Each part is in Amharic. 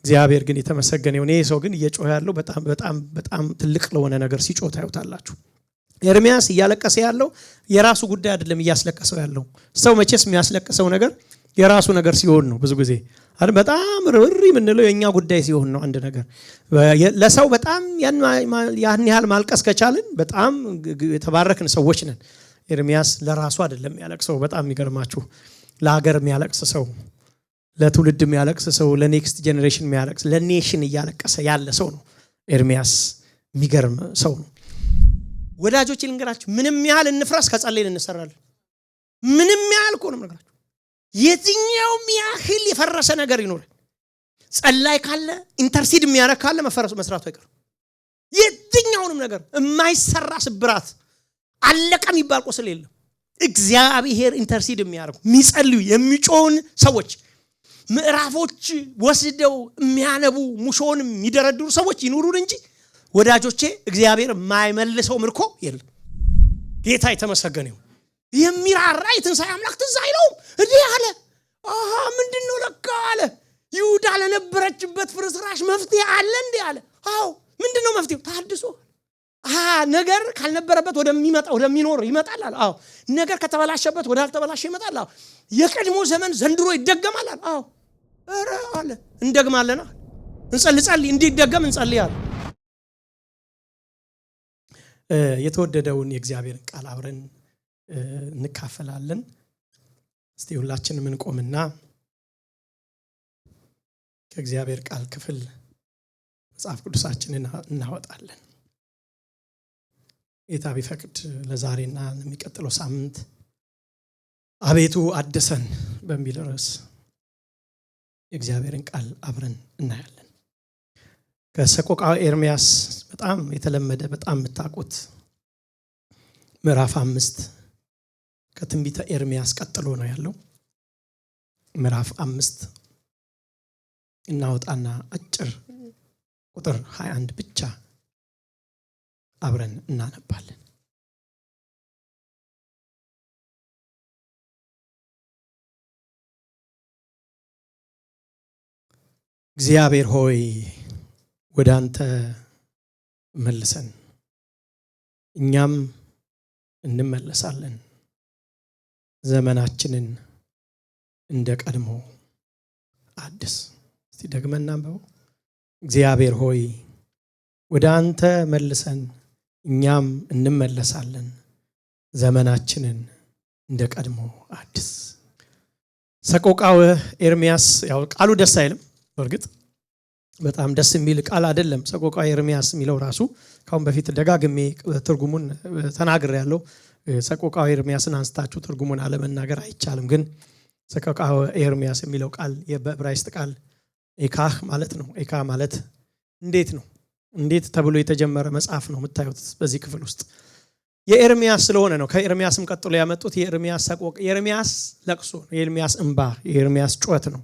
እግዚአብሔር ግን የተመሰገነ ይሁን። ሰው ግን እየጮኸ ያለው በጣም ትልቅ ለሆነ ነገር ሲጮህ ታዩታላችሁ። ኤርሚያስ እያለቀሰ ያለው የራሱ ጉዳይ አይደለም እያስለቀሰው ያለው። ሰው መቼስ የሚያስለቅሰው ነገር የራሱ ነገር ሲሆን ነው። ብዙ ጊዜ በጣም ርሪ ምንለው የኛ ጉዳይ ሲሆን ነው። አንድ ነገር ለሰው በጣም ያን ያህል ማልቀስ ከቻልን በጣም የተባረክን ሰዎች ነን። ኤርሚያስ ለራሱ አይደለም ያለቅሰው። በጣም የሚገርማችሁ ለሀገር የሚያለቅስ ሰው፣ ለትውልድ የሚያለቅስ ሰው፣ ለኔክስት ጄኔሬሽን የሚያለቅስ ለኔሽን እያለቀሰ ያለ ሰው ነው ኤርሚያስ። የሚገርም ሰው ነው። ወዳጆች ልንገራችሁ፣ ምንም ያህል እንፍረስ ከጸለይን እንሰራለን። ምንም ያህል እኮ ነው የምነግራችሁ። የትኛውም ያህል የፈረሰ ነገር ይኖር ጸላይ ካለ ኢንተርሲድ የሚያረግ ካለ መስራቱ አይቀርም። የትኛውንም ነገር የማይሰራ ስብራት አለቀ የሚባል ቁስል የለም። እግዚአብሔር ኢንተርሲድ የሚያረጉ የሚጸልዩ የሚጮውን ሰዎች ምዕራፎች ወስደው የሚያነቡ ሙሾን የሚደረድሩ ሰዎች ይኑሩን እንጂ ወዳጆቼ እግዚአብሔር የማይመልሰው ምርኮ የለም። ጌታ የተመሰገነ ይሁን። የሚራራ የትንሣኤ አምላክ ትዝ አይለውም እንዴ አለ። ምንድነው ለካ አለ። ይሁዳ ለነበረችበት ፍርስራሽ መፍትሄ አለ እንዴ አለ። አዎ ምንድነው መፍትሄው? ታድሶ። ነገር ካልነበረበት ወደሚኖር ይመጣል አለ። አዎ ነገር ከተበላሸበት ወዳልተበላሸ ይመጣል። አዎ የቀድሞ ዘመን ዘንድሮ ይደገማል አለ። አዎ ኧረ አለ እንደግማለን። እንጸልይ እንዲደገም እንጸልያለን። የተወደደውን የእግዚአብሔርን ቃል አብረን እንካፈላለን። እስቲ ሁላችንም እንቆምና ከእግዚአብሔር ቃል ክፍል መጽሐፍ ቅዱሳችንን እናወጣለን። ጌታ ቢፈቅድ ለዛሬና ለሚቀጥለው ሳምንት አቤቱ አድሰን በሚል ርዕስ የእግዚአብሔርን ቃል አብረን እናያለን። ከሰቆቃወ ኤርሚያስ በጣም የተለመደ በጣም የምታውቁት ምዕራፍ 5 ከትንቢተ ኤርሚያስ ቀጥሎ ነው ያለው። ምዕራፍ 5 እናወጣና አጭር ቁጥር 21 ብቻ አብረን እናነባለን። እግዚአብሔር ሆይ ወደ አንተ መልሰን እኛም እንመለሳለን። ዘመናችንን እንደ ቀድሞ አድስ። እስቲ ደግመን እናንብበው። እግዚአብሔር ሆይ ወደ አንተ መልሰን እኛም እንመለሳለን። ዘመናችንን እንደ ቀድሞ አድስ። ሰቆቃወ ኤርሚያስ ያው ቃሉ ደስ አይልም። በእርግጥ በጣም ደስ የሚል ቃል አይደለም። ሰቆቃወ ኤርሚያስ የሚለው ራሱ ካሁን በፊት ደጋግሜ ትርጉሙን ተናግሬያለሁ። ሰቆቃወ ኤርሚያስን አንስታችሁ ትርጉሙን አለመናገር አይቻልም። ግን ሰቆቃወ ኤርሚያስ የሚለው ቃል የዕብራይስጥ ቃል ኤካህ ማለት ነው። ኤካ ማለት እንዴት ነው፣ እንዴት ተብሎ የተጀመረ መጽሐፍ ነው የምታዩት በዚህ ክፍል ውስጥ። የኤርሚያስ ስለሆነ ነው። ከኤርሚያስም ቀጥሎ ያመጡት የኤርሚያስ ሰቆቃ፣ የኤርሚያስ ለቅሶ፣ የኤርሚያስ እንባ፣ የኤርሚያስ ጩኸት ነው።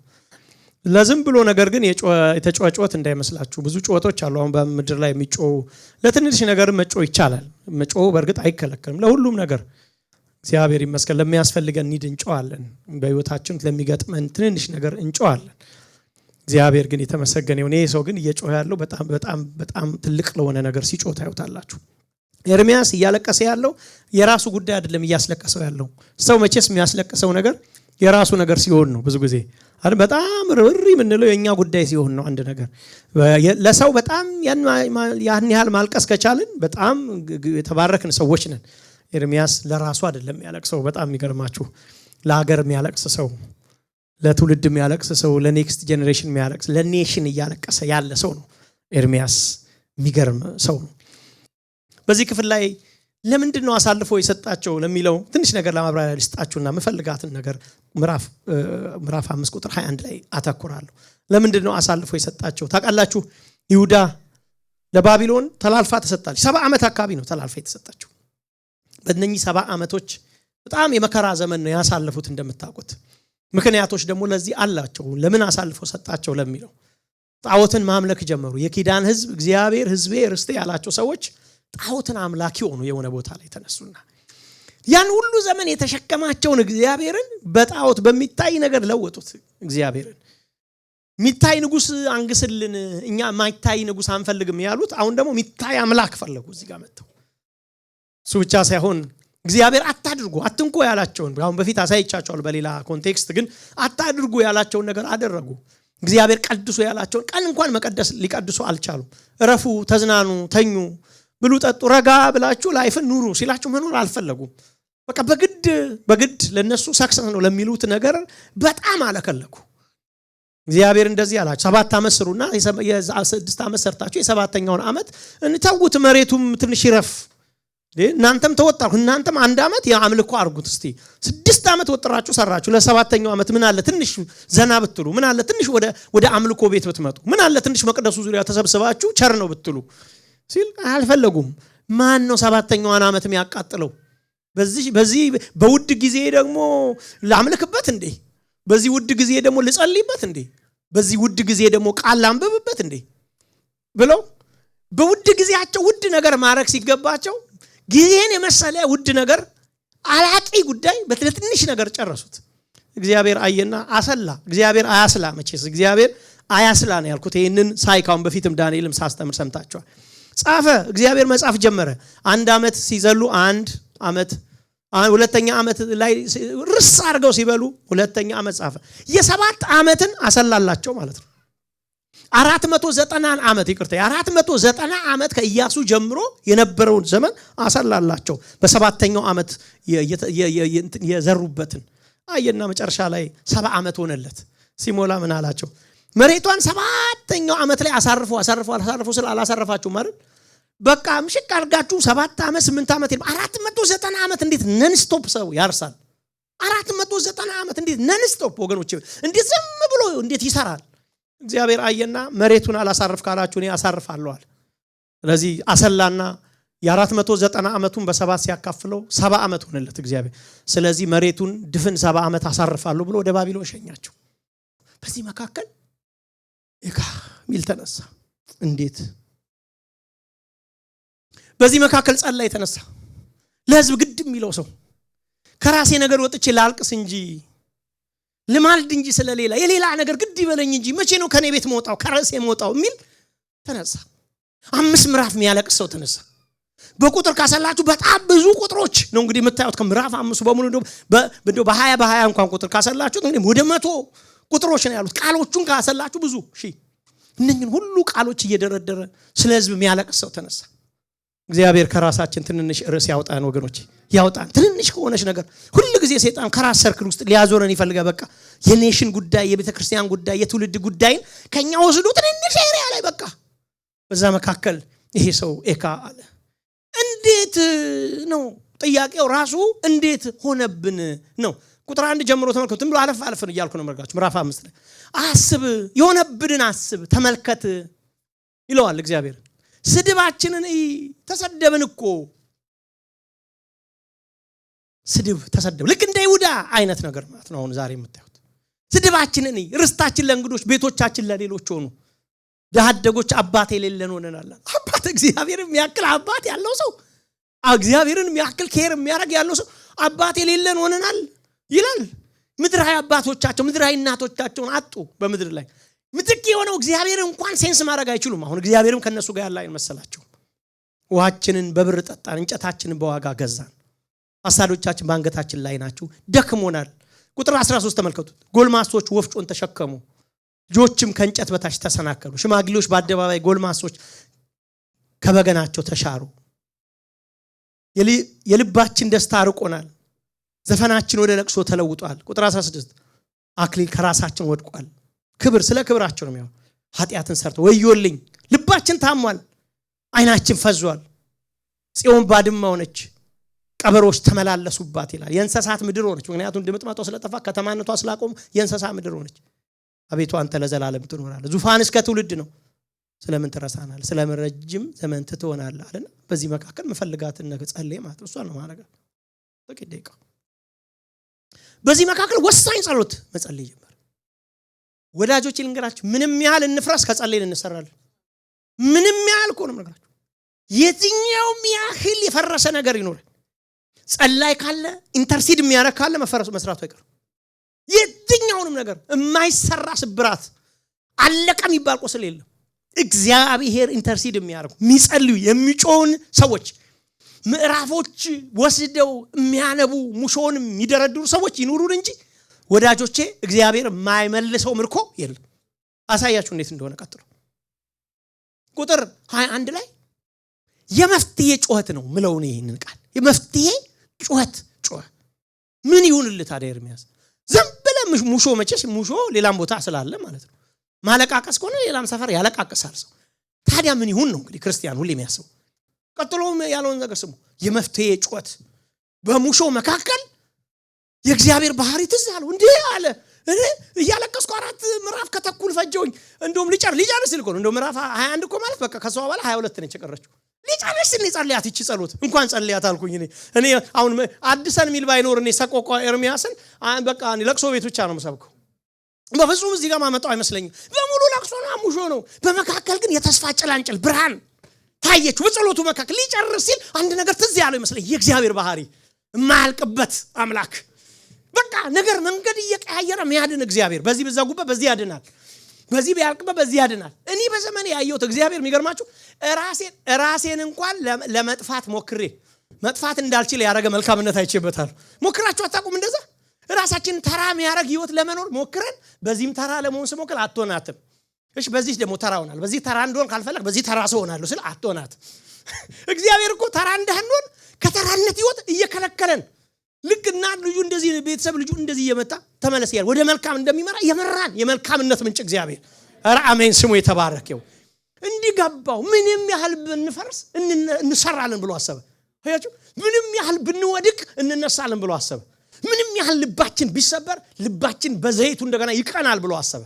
ለዝም ብሎ ነገር ግን የተጮኸ ጩኸት እንዳይመስላችሁ። ብዙ ጩኸቶች አሉ አሁን በምድር ላይ የሚጮሁ። ለትንሽ ነገር መጮህ ይቻላል። መጮህ በእርግጥ አይከለከልም። ለሁሉም ነገር እግዚአብሔር ይመስገን ለሚያስፈልገን ኒድ እንጮሃለን። በህይወታችን ለሚገጥመን ትንሽ ነገር እንጮሃለን። እግዚአብሔር ግን የተመሰገነ ይሁን። ሰው ግን እየጮኸ ያለው በጣም ትልቅ ለሆነ ነገር ሲጮህ ታዩታላችሁ። ኤርሚያስ እያለቀሰ ያለው የራሱ ጉዳይ አይደለም እያስለቀሰው ያለው። ሰው መቼስ የሚያስለቅሰው ነገር የራሱ ነገር ሲሆን ነው። ብዙ ጊዜ በጣም ርሪ ምንለው የኛ ጉዳይ ሲሆን ነው። አንድ ነገር ለሰው በጣም ያን ያህል ማልቀስ ከቻልን በጣም የተባረክን ሰዎች ነን። ኤርሚያስ ለራሱ አይደለም ያለቅሰው። በጣም የሚገርማችሁ ለሀገር የሚያለቅስ ሰው፣ ለትውልድ የሚያለቅስ ሰው፣ ለኔክስት ጄኔሬሽን የሚያለቅስ ለኔሽን እያለቀሰ ያለ ሰው ነው ኤርሚያስ። የሚገርም ሰው ነው። በዚህ ክፍል ላይ ለምንድን ነው አሳልፎ የሰጣቸው ለሚለው ትንሽ ነገር ለማብራሪያ ልስጣችሁና መፈልጋትን ነገር ምዕራፍ 5 ቁጥር 21 ላይ አተኩራለሁ። ለምንድን ነው አሳልፎ የሰጣቸው? ታውቃላችሁ ይሁዳ ለባቢሎን ተላልፋ ተሰጣለች። 70 ዓመት አካባቢ ነው ተላልፋ የተሰጣቸው። በእነኚህ 70 ዓመቶች በጣም የመከራ ዘመን ነው ያሳለፉት እንደምታውቁት። ምክንያቶች ደግሞ ለዚህ አላቸው። ለምን አሳልፎ ሰጣቸው ለሚለው ጣዖትን ማምለክ ጀመሩ። የኪዳን ህዝብ እግዚአብሔር ህዝቤ ርስቴ ያላቸው ሰዎች ጣዖትን አምላኪ ሆኑ። የሆነ ቦታ ላይ ተነሱና ያን ሁሉ ዘመን የተሸከማቸውን እግዚአብሔርን በጣዖት በሚታይ ነገር ለወጡት። እግዚአብሔርን ሚታይ ንጉስ አንግስልን እኛ ማይታይ ንጉስ አንፈልግም ያሉት አሁን ደግሞ ሚታይ አምላክ ፈለጉ እዚህ ጋር መጥተው እሱ ብቻ ሳይሆን እግዚአብሔር አታድርጉ አትንኩ ያላቸውን አሁን በፊት አሳይቻቸዋለሁ በሌላ ኮንቴክስት ግን አታድርጉ ያላቸውን ነገር አደረጉ እግዚአብሔር ቀድሱ ያላቸውን ቃል እንኳን መቀደስ ሊቀድሱ አልቻሉም እረፉ ተዝናኑ ተኙ ብሉ ጠጡ ረጋ ብላችሁ ላይፍን ኑሩ ሲላችሁ መኖር አልፈለጉም በቃ በግድ ለነሱ ሰክሰስ ነው ለሚሉት ነገር በጣም አለከለኩ እግዚአብሔር እንደዚህ ያላችሁ 7 አመት ስሩና የ6 አመት ሰርታችሁ የ7ኛውን አመት እንተውት መሬቱም ትንሽ ይረፍ እናንተም ተወጣሩ እናንተም 1 አመት ያምልኮ አርጉት እስቲ 6 አመት ወጥራችሁ ሰራችሁ ለ7ኛው አመት ምን አለ ትንሽ ዘና ብትሉ ምን አለ ትንሽ ወደ አምልኮ ቤት ብትመጡ ምን አለ ትንሽ መቅደሱ ዙሪያ ተሰብስባችሁ ቸር ነው ብትሉ ሲል አልፈለጉም ማን ነው 7ኛውን አመት የሚያቃጥለው በዚህ በውድ ጊዜ ደግሞ ላምልክበት እንዴ በዚህ ውድ ጊዜ ደግሞ ልጸልይበት እንዴ በዚህ ውድ ጊዜ ደግሞ ቃል ላንብብበት እንዴ ብለው በውድ ጊዜያቸው ውድ ነገር ማረክ ሲገባቸው ጊዜን የመሰለ ውድ ነገር አላቂ ጉዳይ በትንሽ ነገር ጨረሱት እግዚአብሔር አየና አሰላ እግዚአብሔር አያስላ መቼስ እግዚአብሔር አያስላ ነው ያልኩት ይሄንን ሳይካውን በፊትም ዳንኤልም ሳስተምር ሰምታችኋል ጻፈ እግዚአብሔር መጻፍ ጀመረ 1 አመት ሲዘሉ 1 አመት ሁለተኛ አመት ላይ ርስ አርገው ሲበሉ ሁለተኛ አመት ጻፈ የ7 አመትን አሰላላቸው ማለት ነው 490 አመት ይቅርታ 490 አመት ከኢያሱ ጀምሮ የነበረውን ዘመን አሰላላቸው በ7ኛው አመት የዘሩበትን አየና መጨረሻ ላይ 7 አመት ሆነለት ሲሞላ ምን አላቸው መሬቷን 7ኛው አመት ላይ አሳርፉ ስላላሳረፋችሁ ማለት በቃ ምሽቅ አርጋችሁ 7 አመት 8 አመት 490 አመት እንዴት ነን ስቶፕ ሰው ያርሳል 490 አመት እንዴት ነን ስቶፕ ወገኖች እንዴት ዝም ብሎ እንዴት ይሰራል እግዚአብሔር አየና መሬቱን አላሳርፍ ካላችሁ እኔ አሳርፋለሁ ስለዚህ አሰላና የ490 አመቱን በ7 ሲያካፍለው 7 አመት ሆነለት እግዚአብሔር ስለዚህ መሬቱን ድፍን 7 አመት አሳርፋለሁ ብሎ ወደ ባቢሎን ሸኛቸው በዚህ መካከል ሚል ተነሳ እንዴት በዚህ መካከል ጸላይ ተነሳ ለህዝብ ግድ የሚለው ሰው ከራሴ ነገር ወጥቼ ላልቅስ እንጂ ለማልድ እንጂ ስለሌላ የሌላ ነገር ግድ ይበለኝ እንጂ መቼ ነው ከኔ ቤት መውጣው ከራሴ መውጣው የሚል ተነሳ 5 ምዕራፍ የሚያለቅስ ሰው ተነሳ በቁጥር ካሰላችሁ በጣም ብዙ ቁጥሮች ነው እንግዲህ የምታዩት ከምዕራፍ 5 በሙሉ እንደው በ20 እንኳን ቁጥር ካሰላችሁ እንግዲህ ወደ 100 ቁጥሮች ነው ያሉት ቃሎቹን ካሰላችሁ ብዙ እነኝን ሁሉ ቃሎች እየደረደረ ስለ ህዝብ የሚያለቅስ ሰው ተነሳ እግዚአብሔር ከራሳችን ትንንሽ ርስ ያውጣን ወገኖች ያውጣን ትንንሽ ከሆነች ነገር ሁሉ ጊዜ ሰይጣን ከራስ ሰርክል ውስጥ ሊያዞረን ይፈልጋል በቃ የኔሽን ጉዳይ የቤተክርስቲያን ጉዳይ የትውልድ ጉዳይን ከኛ ወስዶ ትንንሽ ኤሪያ ላይ በቃ በዛ መካከል ይሄ ሰው ኤካ አለ እንዴት ነው ጥያቄው ራሱ እንዴት ሆነብን ነው ቁጥር 1 ጀምሮ ተመልከቱ ብሎ አለፍ ነው ይያልኩ ነው መርጋችሁ ምዕራፍ 5 ላይ አስብ የሆነብንን አስብ ተመልከት ይለዋል እግዚአብሔር ስድባችንን ተሰደብን እኮ ስድብ ተሰደብ ልክ እንደ ይሁዳ አይነት ነገር ማለት ነው አሁን ዛሬ የምታዩት ስድባችንን ርስታችን ለእንግዶች ቤቶቻችን ለሌሎች ሆኑ ዳደጎች አባት የሌለን ሆነናል አባት እግዚአብሔርን የሚያክል አባት ያለው ሰው እግዚአብሔርን የሚያክል ኬር የሚያረግ ያለው ሰው አባት የሌለን ሆነናል ይላል ምድራዊ አባቶቻቸው ምድራዊ እናቶቻቸውን አጡ በምድር ላይ ምትክ የሆነው እግዚአብሔር እንኳን ሴንስ ማድረግ አይችሉም አሁን እግዚአብሔርም ከነሱ ጋር ያለ አይመስላቸው ውሃችንን በብር ጠጣን እንጨታችንን በዋጋ ገዛን አሳዶቻችን ባንገታችን ላይ ናቸው ደክሞናል ቁጥር 13 ተመልከቱ ጎልማሶች ወፍጮን ተሸከሙ ልጆችም ከእንጨት በታች ተሰናከሉ ሽማግሌዎች በአደባባይ ጎልማሶች ከበገናቸው ተሻሩ የልባችን ደስታ አርቆናል ዘፈናችን ወደ ለቅሶ ተለውጧል ቁጥር 16 አክሊል ከራሳችን ወድቋል ክብር ስለ ክብራቸው ነው የሚያው ኃጢያትን ሰርተው ወዮልኝ ልባችን ታሟል አይናችን ፈዟል ጽዮን ባድማ ሆነች ቀበሮች ተመላለሱባት ይላል የእንስሳት ምድር ሆነች ምክንያቱም ድምጥማጧ ስለጠፋ ከተማነቷ ስላቆም የእንስሳት ምድር ሆነች አቤቱ አንተ ለዘላለም ትኖራለህ ዙፋን እስከ ትውልድ ነው ስለምን ተረሳናል ስለምን ረጅም ዘመን ትሆናለህ አለና በዚህ መካከል መፈልጋትን ነገር ጸልይ ማለት እሷ ነው ማረጋ ጥቂት ደቂቃ በዚህ መካከል ወሳኝ ጸሎት መጸለይ ጀመረ ወዳጆች ልንገራችሁ ምንም ያህል እንፍራስ ከጸለይን እንሰራለን ምንም ያህል እኮ ነው ነገራችሁ የትኛውም ያህል የፈረሰ ነገር ይኖር ጸላይ ካለ ኢንተርሲድ የሚያረግ ካለ መስራቱ አይቀርም የትኛውንም ነገር የማይሰራ ስብራት አለቀ የሚባል ቁስል የለም። እግዚአብሔር ኢንተርሲድ የሚያደርጉ የሚጸልዩ የሚጮውን ሰዎች ምዕራፎች ወስደው የሚያነቡ ሙሾን የሚደረድሩ ሰዎች ይኑሩን እንጂ ወዳጆቼ እግዚአብሔር የማይመልሰው ምርኮ የለም። አሳያችሁ እንዴት እንደሆነ ቀጥሎ ቁጥር 21 ላይ የመፍትሄ ጩኸት ነው ምለው ነው። ይሄንን ቃል የመፍትሄ ጩኸት ጮኸ። ምን ይሁንልህ ታዲያ ኤርምያስ? ዝም ብለህ ሙሾ መጨሽ ሙሾ ሌላም ቦታ ስላለ ማለት ነው። ማለቃቀስ ከሆነ ሌላም ሰፈር ያለቃቀሳል ሰው። ታዲያ ምን ይሁን ነው እንግዲህ ክርስቲያን ሁሌ የሚያስበው። ቀጥሎም ያለውን ነገር ስሙ። የመፍትሄ ጩኸት በሙሾ መካከል የእግዚአብሔር ባህሪ ትዝ አለው። እንዴ አለ እኔ እያለቀስኩ 4 ምዕራፍ ከተኩል ፈጀውኝ። እንደውም ሊጨርስ ልኮ ነው። እንደውም ምዕራፍ 21 እኮ ማለት በቃ ከሷ በኋላ 22 ነች የቀረችው። ሊጨርስ ጸልያት ይቺ ጸሎት እንኳን ጸልያት አልኩኝ። እኔ አሁን አዲሰን ሚል ባይኖር እኔ ሰቆቃ ኤርምያስን በቃ እኔ ለቅሶ ቤት ብቻ ነው የምሰብከው። በፍጹም እዚህ ጋር ማመጣው አይመስለኝም። በሙሉ ለቅሶ ነው ሙሾ ነው። በመካከል ግን የተስፋ ጭላንጭል ብርሃን ታየች። በጸሎቱ መካከል ሊጨርስ ሲል አንድ ነገር ትዝ ያለው ይመስለኝ። የእግዚአብሔር ባህሪ የማያልቅበት አምላክ በቃ ነገር መንገድ እየቀያየረ የሚያድን እግዚአብሔር። በዚህ በዛጉበት በዚህ ያድናል፣ በዚህ ቢያልቅበት በዚህ ያድናል። እኔ በዘመኔ ያየሁት እግዚአብሔር የሚገርማችሁ ራሴን እንኳን ለመጥፋት ሞክሬ መጥፋት እንዳልችል ያደረገ መልካምነት አይቼበታል። ሞክራችሁ አታውቁም? እንደዛ ራሳችንን ተራ የሚያደርግ ህይወት ለመኖር ሞክረን በዚህም ተራ ለመሆን ስሞክር አትሆናትም። እሺ በዚህ ደግሞ ተራ ሆናል። በዚህ ተራ እንደሆን ካልፈለግ በዚህ ተራ ሰው ሆናለሁ ስል አትሆናት። እግዚአብሔር እኮ ተራ እንዳንሆን ከተራነት ህይወት እየከለከለን ልክ እናት ልጁ እንደዚህ ቤተሰብ ልጁ እንደዚህ እየመጣ ተመለስ ያለ ወደ መልካም እንደሚመራ የመራን የመልካምነት ምንጭ እግዚአብሔር። ኧረ አሜን ስሙ የተባረከው። እንዲገባው ምንም ያህል ብንፈርስ እንሰራለን ብሎ አሰበ። አያችሁ ምንም ያህል ብንወድቅ እንነሳለን ብሎ አሰበ። ምንም ያህል ልባችን ቢሰበር ልባችን በዘይቱ እንደገና ይቀናል ብሎ አሰበ።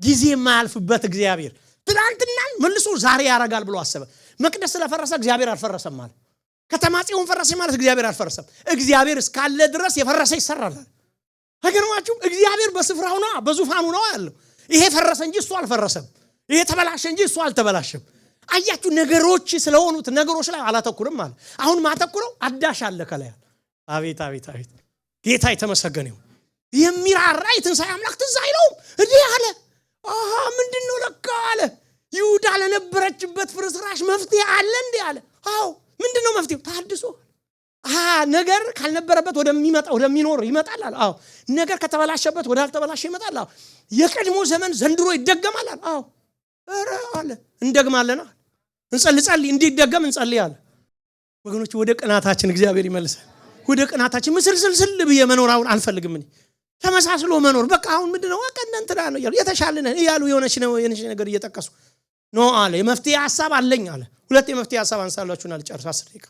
ጊዜ የማያልፍበት እግዚአብሔር ትናንትና መልሶ ዛሬ ያረጋል ብሎ አሰበ። መቅደስ ስለፈረሰ እግዚአብሔር አልፈረሰም ማለት ከተማ ጽዮን ፈረሰ ማለት እግዚአብሔር አልፈረሰም። እግዚአብሔር እስካለ ድረስ የፈረሰ ይሰራል። አይገርማችሁም? እግዚአብሔር በስፍራው ነው በዙፋኑ ነው ያለው። ይሄ ፈረሰ እንጂ እሱ አልፈረሰም። ይሄ ተበላሸ እንጂ እሱ አልተበላሸም። አያችሁ ነገሮች ስለሆኑት ነገሮች ላይ አላተኩርም ማለት። አሁን ማተኩረው አዳሽ አለ ከላይ። አቤት አቤት አቤት ጌታ የተመሰገነ ይሁን። የሚራራ የትንሣኤ አምላክ ትዝ አይለውም እንዴ አለ። አሃ ምንድነው ለካ አለ። ይሁዳ ለነበረችበት ፍርስራሽ መፍትሄ አለ እንዴ አለ። አዎ ምንድነው መፍትሄው? ታድሶ። ነገር ካልነበረበት ወደሚኖር ይመጣል አለ። አዎ ነገር ከተበላሸበት ወደ አልተበላሸ ይመጣል። አዎ የቀድሞ ዘመን ዘንድሮ ይደገማል አለ። አዎ ኧረ አለ እንደግማለን አለ። እንጸልይ እንዲደገም እንጸልያለን። ወገኖች ወደ ቅናታችን እግዚአብሔር ይመልሰን። ወደ ቅናታችን ምስልስል ብዬ መኖር አሁን አልፈልግም። እኔ ተመሳስሎ መኖር በቃ አሁን ምንድነው ወቀንተና ነው ያሉ የተሻለነ ያሉ የሆነች ነገር እየተጠቀሱ ኖ አለ። የመፍትሄ ሐሳብ አለኝ አለ። ሁለት የመፍትሄ ሐሳብ አንሳላችሁና ልጨርስ 10 ደቂቃ።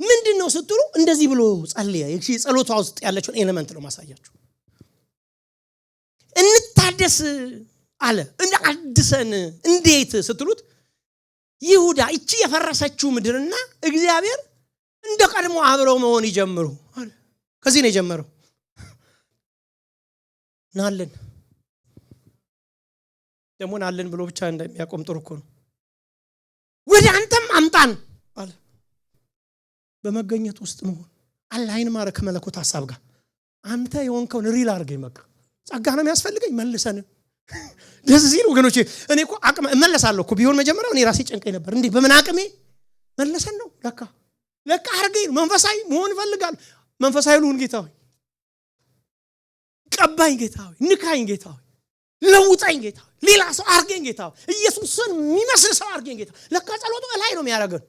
ምንድነው ስትሉ እንደዚህ ብሎ ጸልያ እሺ ጸሎቷ ውስጥ ያለችውን ኤሌመንት ነው ማሳያችሁ። እንታደስ አለ። አድሰን እንዴት ስትሉት ይሁዳ እቺ የፈረሰችው ምድርና እግዚአብሔር እንደ ቀድሞ አብረው መሆን ይጀምሩ አለ። ከዚህ ነው የጀመረው። ናለን ደግሞ ናለን ብሎ ብቻ እንደሚያቆም ጥሩ እኮ ነው። ወደ አንተም አምጣን አለ። በመገኘት ውስጥ መሆን አላይን ማረ ከመለኮት ሐሳብ ጋር አንተ የሆንከውን ሪል አድርገኝ። በቃ ጸጋ ነው የሚያስፈልገኝ መልሰን ደስ ሲል ወገኖቼ እኔ እኮ አቅም እመለሳለሁ እኮ ቢሆን መጀመሪያው እኔ ራሴ ጨንቀኝ ነበር። እንዴ በምን አቅሜ መልሰን ነው ለካ አርገኝ መንፈሳዊ መሆን እፈልጋለሁ። መንፈሳዊ ልሁን ጌታ ሆይ፣ ቀባኝ ጌታ ሆይ፣ ንካኝ ጌታ ሆይ፣ ለውጣኝ ጌታ ሆይ፣ ሌላ ሰው አርገኝ ጌታ ሆይ፣ ኢየሱስን የሚመስል ሰው አርገኝ ጌታ። ለካ ጸሎቱ ላይ ነው የሚያደርገን።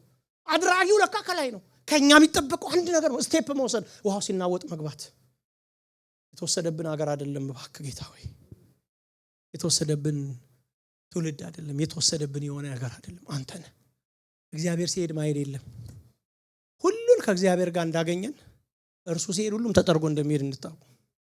አድራጊው ለካ ከላይ ነው። ከኛ የሚጠበቀው አንድ ነገር ነው፣ ስቴፕ መውሰድ። ውሃው ሲናወጥ መግባት። የተወሰደብን ሀገር አይደለም እባክህ ጌታ ሆይ፣ የተወሰደብን ትውልድ አይደለም፣ የተወሰደብን የሆነ ነገር አይደለም። አንተ ነህ። እግዚአብሔር ሲሄድ ማይሄድ የለም። ሁሉን ከእግዚአብሔር ጋር እንዳገኘን እርሱ ሲሄድ ሁሉም ተጠርጎ እንደሚሄድ እንድታውቁ